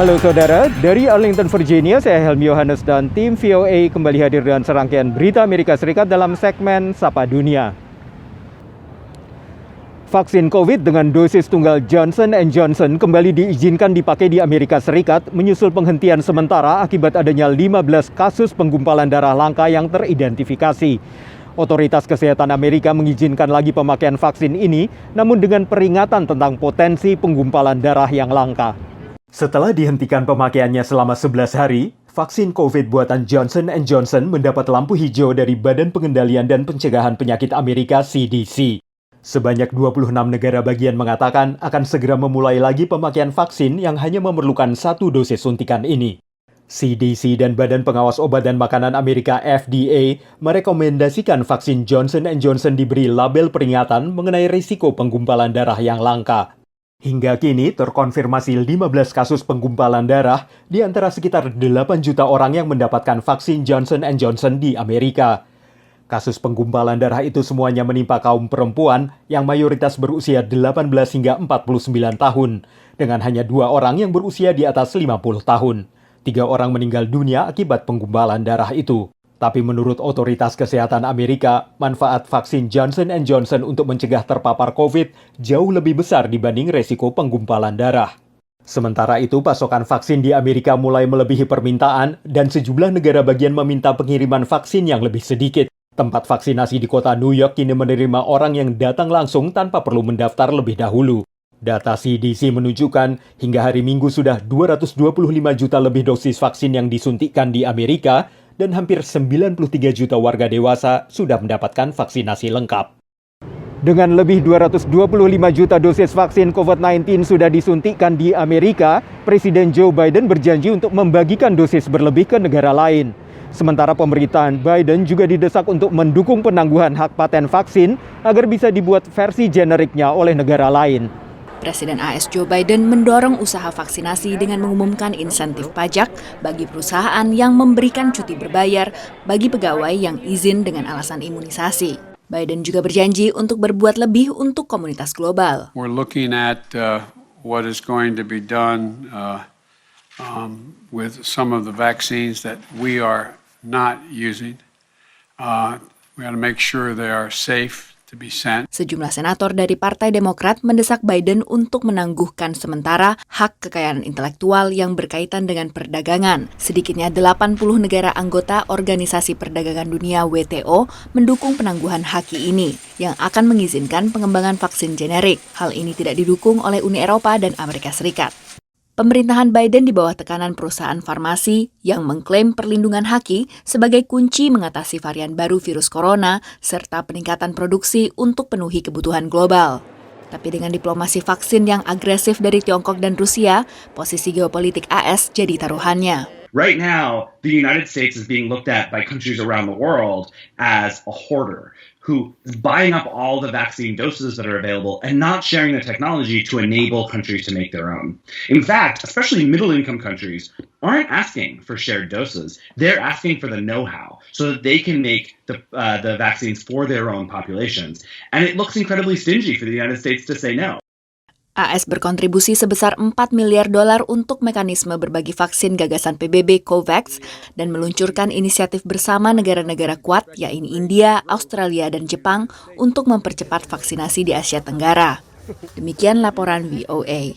Halo saudara, dari Arlington, Virginia, saya Helmi Yohanes dan tim VOA kembali hadir dengan serangkaian berita Amerika Serikat dalam segmen Sapa Dunia. Vaksin COVID dengan dosis tunggal Johnson & Johnson kembali diizinkan dipakai di Amerika Serikat menyusul penghentian sementara akibat adanya 15 kasus penggumpalan darah langka yang teridentifikasi. Otoritas Kesehatan Amerika mengizinkan lagi pemakaian vaksin ini, namun dengan peringatan tentang potensi penggumpalan darah yang langka. Setelah dihentikan pemakaiannya selama 11 hari, vaksin COVID buatan Johnson & Johnson mendapat lampu hijau dari Badan Pengendalian dan Pencegahan Penyakit Amerika (CDC). Sebanyak 26 negara bagian mengatakan akan segera memulai lagi pemakaian vaksin yang hanya memerlukan 1 dosis suntikan ini. CDC dan Badan Pengawas Obat dan Makanan Amerika FDA merekomendasikan vaksin Johnson & Johnson diberi label peringatan mengenai risiko penggumpalan darah yang langka. Hingga kini terkonfirmasi 15 kasus penggumpalan darah di antara sekitar 8 juta orang yang mendapatkan vaksin Johnson & Johnson di Amerika. Kasus penggumpalan darah itu semuanya menimpa kaum perempuan yang mayoritas berusia 18 hingga 49 tahun, dengan hanya 2 orang yang berusia di atas 50 tahun. 3 orang meninggal dunia akibat penggumpalan darah itu. Tapi menurut Otoritas Kesehatan Amerika, manfaat vaksin Johnson & Johnson untuk mencegah terpapar COVID jauh lebih besar dibanding resiko penggumpalan darah. Sementara itu, pasokan vaksin di Amerika mulai melebihi permintaan dan sejumlah negara bagian meminta pengiriman vaksin yang lebih sedikit. Tempat vaksinasi di kota New York kini menerima orang yang datang langsung tanpa perlu mendaftar lebih dahulu. Data CDC menunjukkan hingga hari Minggu sudah 225 juta lebih dosis vaksin yang disuntikkan di Amerika, dan hampir 93 juta warga dewasa sudah mendapatkan vaksinasi lengkap. Dengan lebih 225 juta dosis vaksin COVID-19 sudah disuntikkan di Amerika, Presiden Joe Biden berjanji untuk membagikan dosis berlebih ke negara lain. Sementara pemerintahan Biden juga didesak untuk mendukung penangguhan hak paten vaksin agar bisa dibuat versi generiknya oleh negara lain. Presiden AS Joe Biden mendorong usaha vaksinasi dengan mengumumkan insentif pajak bagi perusahaan yang memberikan cuti berbayar bagi pegawai yang izin dengan alasan imunisasi. Biden juga berjanji untuk berbuat lebih untuk komunitas global. We're looking at what is going to be done with some of the vaccines that we are not using. We got to make sure they are safe. Sejumlah senator dari Partai Demokrat mendesak Biden untuk menangguhkan sementara hak kekayaan intelektual yang berkaitan dengan perdagangan. Sedikitnya 80 negara anggota Organisasi Perdagangan Dunia WTO mendukung penangguhan hak ini yang akan mengizinkan pengembangan vaksin generik. Hal ini tidak didukung oleh Uni Eropa dan Amerika Serikat. Pemerintahan Biden di bawah tekanan perusahaan farmasi yang mengklaim perlindungan haki sebagai kunci mengatasi varian baru virus corona serta peningkatan produksi untuk penuhi kebutuhan global. Tapi dengan diplomasi vaksin yang agresif dari Tiongkok dan Rusia, posisi geopolitik AS jadi taruhannya. Right now, the United States is being looked at by countries around the world as a hoarder who is buying up all the vaccine doses that are available and not sharing the technology to enable countries to make their own. In fact, especially middle-income countries aren't asking for shared doses. They're asking for the know-how so that they can make the vaccines for their own populations. And it looks incredibly stingy for the United States to say no. AS berkontribusi sebesar $4 miliar untuk mekanisme berbagi vaksin gagasan PBB COVAX dan meluncurkan inisiatif bersama negara-negara kuat, yaitu India, Australia, dan Jepang untuk mempercepat vaksinasi di Asia Tenggara. Demikian laporan VOA.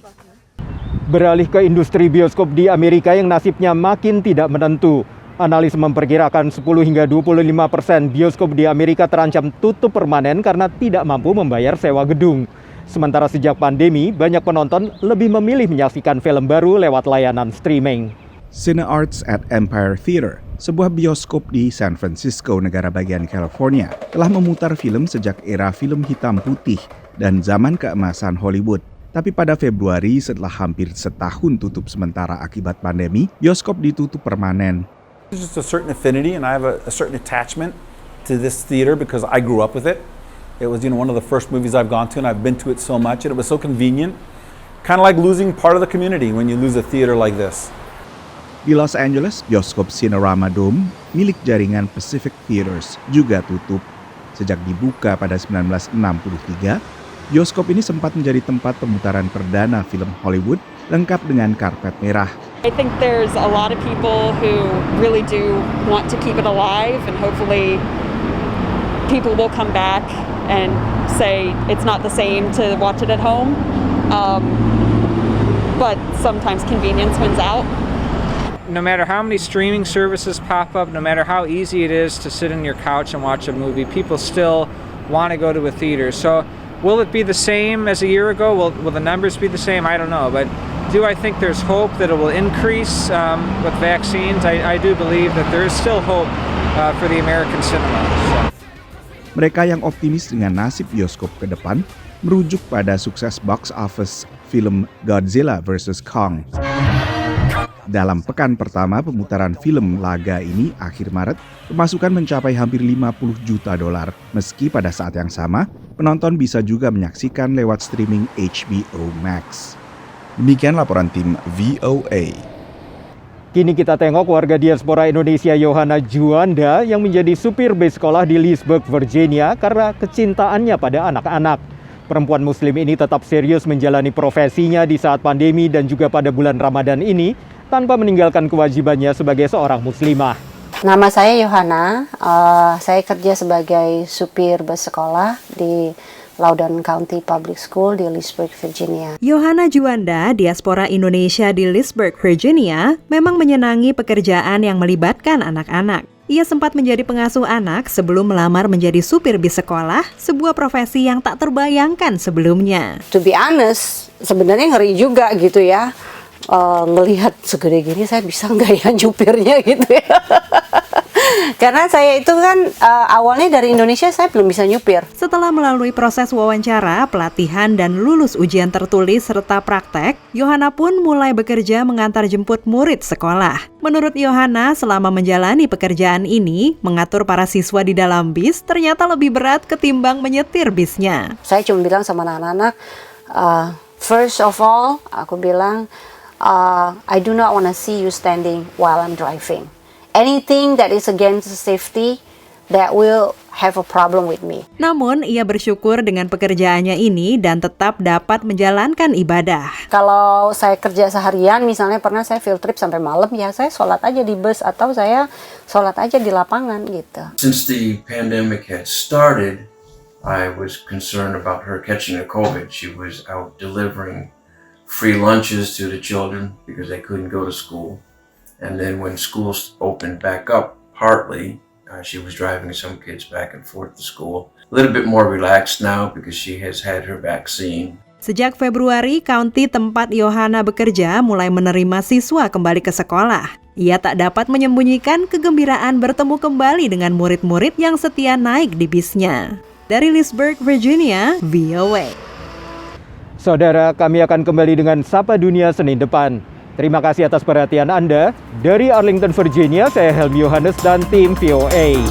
Beralih ke industri bioskop di Amerika yang nasibnya makin tidak menentu. Analis memperkirakan 10 hingga 25% bioskop di Amerika terancam tutup permanen karena tidak mampu membayar sewa gedung. Sementara sejak pandemi, banyak penonton lebih memilih menyaksikan film baru lewat layanan streaming. Cinearts at Empire Theater, sebuah bioskop di San Francisco, negara bagian California, telah memutar film sejak era film hitam putih dan zaman keemasan Hollywood. Tapi pada Februari, setelah hampir setahun tutup sementara akibat pandemi, bioskop ditutup permanen. There's just a certain affinity and I have a certain attachment to this theater because I grew up with it. It was, one of the first movies I've gone to, and I've been to it so much, and it was so convenient. Kind of like losing part of the community when you lose a theater like this. Di Los Angeles, bioskop Cinerama Dome, milik jaringan Pacific Theaters, juga tutup. Sejak dibuka pada 1963, bioskop ini sempat menjadi tempat pemutaran perdana film Hollywood, lengkap dengan karpet merah. I think there's a lot of people who really do want to keep it alive, and hopefully people will come back and say it's not the same to watch it at home. But sometimes convenience wins out. No matter how many streaming services pop up, no matter how easy it is to sit on your couch and watch a movie, people still want to go to a theater. So will it be the same as a year ago? Will the numbers be the same? I don't know. But do I think there's hope that it will increase with vaccines? I do believe that there is still hope for the American cinema. So. Mereka yang optimis dengan nasib bioskop ke depan merujuk pada sukses box office film Godzilla vs. Kong. Dalam pekan pertama pemutaran film laga ini akhir Maret, pemasukan mencapai hampir 50 juta dolar. Meski pada saat yang sama, penonton bisa juga menyaksikan lewat streaming HBO Max. Demikian laporan tim VOA. Kini kita tengok warga diaspora Indonesia Yohana Juanda yang menjadi supir bus sekolah di Leesburg, Virginia karena kecintaannya pada anak-anak. Perempuan muslim ini tetap serius menjalani profesinya di saat pandemi dan juga pada bulan Ramadan ini tanpa meninggalkan kewajibannya sebagai seorang muslimah. Nama saya Yohana, saya kerja sebagai supir bus sekolah di Loudoun County Public School di Leesburg, Virginia. Yohana Juanda, diaspora Indonesia di Leesburg, Virginia, memang menyenangi pekerjaan yang melibatkan anak-anak. Ia sempat menjadi pengasuh anak sebelum melamar menjadi supir bis sekolah, sebuah profesi yang tak terbayangkan sebelumnya. To be honest, sebenarnya ngeri juga gitu ya. Ngelihat segede gini saya bisa nggak ya nyupirnya gitu ya. Karena saya itu kan awalnya dari Indonesia saya belum bisa nyupir. Setelah melalui proses wawancara, pelatihan, dan lulus ujian tertulis serta praktek, Yohana pun mulai bekerja mengantar jemput murid sekolah. Menurut Yohana, selama menjalani pekerjaan ini, mengatur para siswa di dalam bis ternyata lebih berat ketimbang menyetir bisnya. Saya cuma bilang sama anak-anak, first of all, aku bilang, I do not want to see you standing while I'm driving. Anything that is against safety, that will have a problem with me. Namun, ia bersyukur dengan pekerjaannya ini dan tetap dapat menjalankan ibadah. Kalau saya kerja seharian, misalnya pernah saya field trip sampai malam, ya saya sholat aja di bus atau saya sholat aja di lapangan gitu. Since the pandemic had started, I was concerned about her catching a COVID. She was out delivering free lunches to the children because they couldn't go to school. And then when schools opened back up, partly, she was driving some kids back and forth to school. A little bit more relaxed now because she has had her vaccine. Sejak Februari, county tempat Yohana bekerja mulai menerima siswa kembali ke sekolah. Ia tak dapat menyembunyikan kegembiraan bertemu kembali dengan murid-murid yang setia naik di bisnya. Dari Leesburg, Virginia, VOA. Saudara, kami akan kembali dengan Sapa Dunia Senin depan. Terima kasih atas perhatian Anda. Dari Arlington, Virginia, saya Helmi Yohanes dan tim VOA.